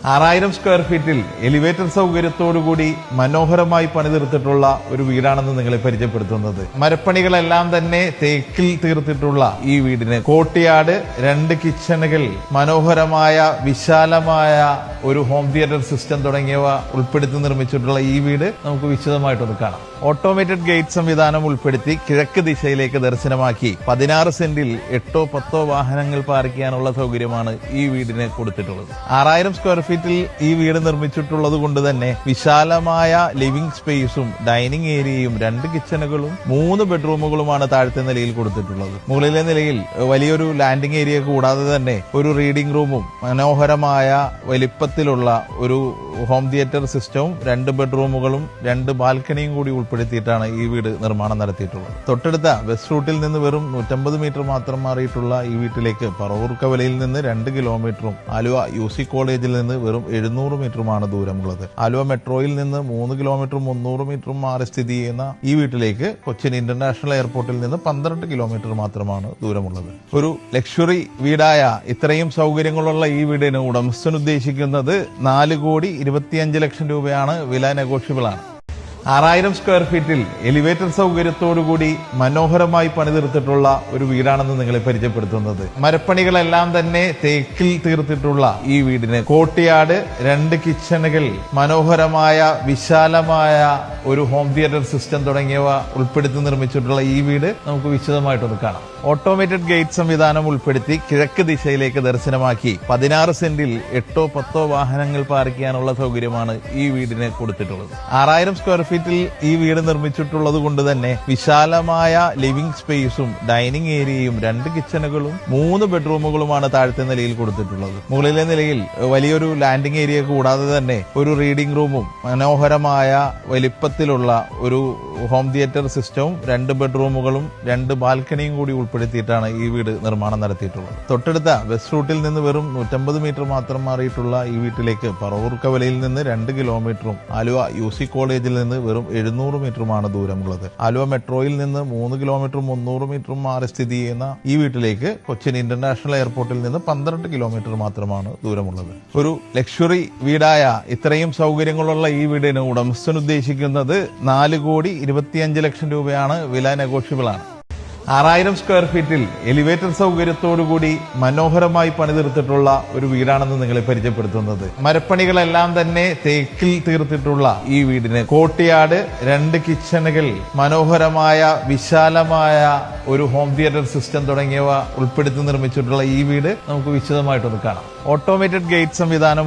6000 square ഫീറ്റിൽ elevator സൗകര്യത്തോടുകൂടി മനോഹരമായി പണിതീർത്തിട്ടുള്ള ഒരു വീടാണെന്ന് നിങ്ങളെ പരിചയപ്പെടുത്തുന്നത്. മരപ്പണികളെല്ലാം തന്നെ തേക്കിൽ തീർത്തിട്ടുള്ള ഈ വീടിന് കോർട്ട്യാർഡ്, 2 കിച്ചണുകൾ, മനോഹരമായ വിശാലമായ ഒരു ഹോം തിയേറ്റർ സിസ്റ്റം തുടങ്ങിയവ ഉൾപ്പെടുത്തി നിർമ്മിച്ചിട്ടുള്ള ഈ വീട് നമുക്ക് വിശദമായിട്ടൊന്ന് കാണാം. ഓട്ടോമേറ്റഡ് ഗേറ്റ് സംവിധാനം ഉൾപ്പെടുത്തി കിഴക്ക് ദിശയിലേക്ക് ദർശനമാക്കി 16 സെന്റിൽ 8-10 വാഹനങ്ങൾ പാർക്ക് ചെയ്യാനുള്ള സൗകര്യമാണ് ഈ വീടിന് കൊടുത്തിട്ടുള്ളത്. 6000 സ്ക്വയർ ഫീറ്റിൽ ഈ വീട് നിർമ്മിച്ചിട്ടുള്ളത് കൊണ്ട് തന്നെ വിശാലമായ ലിവിംഗ് സ്പേസും ഡൈനിങ് ഏരിയയും 2 കിച്ചണുകളും 3 ബെഡ്റൂമുകളുമാണ് താഴത്തെ നിലയിൽ കൊടുത്തിട്ടുള്ളത്. മുകളിലെ നിലയിൽ വലിയൊരു ലാൻഡിംഗ് ഏരിയ കൂടാതെ തന്നെ ഒരു റീഡിംഗ് റൂമും മനോഹരമായ വലിപ്പത്തിലുള്ള ഒരു ഹോം തിയേറ്റർ സിസ്റ്റവും 2 ബെഡ്റൂമുകളും 2 ബാൽക്കണിയും കൂടി ഉൾപ്പെടുത്തിയിട്ടാണ് ഈ വീട് നിർമ്മാണം നടത്തിയിട്ടുള്ളത്. തൊട്ടടുത്ത ബസ് റൂട്ടിൽ നിന്ന് വെറും 150 മീറ്റർ മാത്രം മാറിയിട്ടുള്ള ഈ വീട്ടിലേക്ക് പറവൂർ കവലയിൽ നിന്ന് 2 കിലോമീറ്ററും ആലുവ UC കോളേജിൽ നിന്ന് വെറും 700 മീറ്ററുമാണ് ദൂരമുള്ളത്. ആലുവ മെട്രോയിൽ നിന്ന് 3 കിലോമീറ്ററും 300 മീറ്ററും മാറി സ്ഥിതി ചെയ്യുന്ന ഈ വീട്ടിലേക്ക് കൊച്ചിൻ ഇന്റർനാഷണൽ എയർപോർട്ടിൽ നിന്ന് 12 കിലോമീറ്റർ മാത്രമാണ് ദൂരമുള്ളത്. ഒരു ലക്ഷറി വീടായ ഇത്രയും സൗകര്യങ്ങളുള്ള ഈ വീടിന് ഉടമസ്ഥൻ ഉദ്ദേശിക്കുന്നത് 4,25 ലക്ഷം രൂപയാണ്. വില നെഗോഷ്യബിൾ ആണ്. 6000 സ്ക്വയർ ഫീറ്റിൽ എലിവേറ്റർ സൗകര്യത്തോടുകൂടി മനോഹരമായി പണിതീർത്തിട്ടുള്ള ഒരു വീടാണെന്ന് നിങ്ങളെ പരിചയപ്പെടുത്തുന്നത്. മരപ്പണികളെല്ലാം തന്നെ തേക്കിൽ തീർത്തിട്ടുള്ള ഈ വീടിന് കോർട്ട്യാർഡ്, 2 കിച്ചണുകൾ, മനോഹരമായ വിശാലമായ ഒരു ഹോം തിയേറ്റർ സിസ്റ്റം തുടങ്ങിയവ ഉൾപ്പെടുത്തി നിർമ്മിച്ചിട്ടുള്ള ഈ വീട് നമുക്ക് വിശദമായിട്ടൊന്ന് കാണാം. ഓട്ടോമേറ്റഡ് ഗേറ്റ് സംവിധാനം ഉൾപ്പെടുത്തി കിഴക്ക് ദിശയിലേക്ക് ദർശനമാക്കി 16 സെന്റിൽ 8-10 വാഹനങ്ങൾ പാർക്ക് ചെയ്യാനുള്ള സൗകര്യമാണ് ഈ വീടിന് കൊടുത്തിട്ടുള്ളത്. 6000 സ്ക്വയർ ഫീറ്റിൽ ഈ വീട് നിർമ്മിച്ചിട്ടുള്ളത് കൊണ്ട് തന്നെ വിശാലമായ ലിവിംഗ് സ്പേസും ഡൈനിങ് ഏരിയയും 2 കിച്ചണുകളും 3 ബെഡ്റൂമുകളുമാണ് താഴത്തെ നിലയിൽ കൊടുത്തിട്ടുള്ളത്. മുകളിലെ നിലയിൽ വലിയൊരു ലാൻഡിംഗ് ഏരിയ കൂടാതെ തന്നെ ഒരു റീഡിംഗ് റൂമും മനോഹരമായ വലിപ്പത്തിലുള്ള ഒരു ഹോം തിയേറ്റർ സിസ്റ്റവും 2 ബെഡ്റൂമുകളും 2 ബാൽക്കണിയും കൂടി ഉൾപ്പെടുത്തിയിട്ടാണ് ഈ വീട് നിർമ്മാണം നടത്തിയിട്ടുള്ളത്. തൊട്ടടുത്ത ബസ് റൂട്ടിൽ നിന്ന് വെറും 150 മീറ്റർ മാത്രം മാറിയിട്ടുള്ള ഈ വീട്ടിലേക്ക് പറവൂർ കവലയിൽ നിന്ന് 2 കിലോമീറ്ററും ആലുവ UC കോളേജിൽ നിന്ന് വെറും 700 മീറ്ററുമാണ് ദൂരമുള്ളത്. ആലുവ മെട്രോയിൽ നിന്ന് 3 കിലോമീറ്ററും 300 മീറ്ററും മാറി സ്ഥിതി ചെയ്യുന്ന ഈ വീട്ടിലേക്ക് കൊച്ചിൻ ഇന്റർനാഷണൽ എയർപോർട്ടിൽ നിന്ന് 12 കിലോമീറ്റർ മാത്രമാണ് ദൂരമുള്ളത്. ഒരു ലക്ഷറി വീടായ ഇത്രയും സൗകര്യങ്ങളുള്ള ഈ വീടിന് ഉടമസ്ഥൻ ഉദ്ദേശിക്കുന്നത് 4,25 ലക്ഷം രൂപയാണ്. വില നെഗോഷ്യബിൾ ആണ്. 6000 സ്ക്വയർ ഫീറ്റിൽ എലിവേറ്റർ സൗകര്യത്തോടുകൂടി മനോഹരമായി പണിതീർത്തിട്ടുള്ള ഒരു വീടാണെന്ന് നിങ്ങളെ പരിചയപ്പെടുത്തുന്നത്. മരപ്പണികളെല്ലാം തന്നെ തേക്കിൽ തീർത്തിട്ടുള്ള ഈ വീടിന് കോർട്ട്യാർഡ്, 2 കിച്ചണുകൾ, മനോഹരമായ വിശാലമായ ഒരു ഹോം തിയേറ്റർ സിസ്റ്റം തുടങ്ങിയവ ഉൾപ്പെടുത്തി നിർമ്മിച്ചിട്ടുള്ള ഈ വീട് നമുക്ക് വിശദമായിട്ടൊന്ന് കാണാം. ഓട്ടോമേറ്റഡ് ഗേറ്റ് സംവിധാനം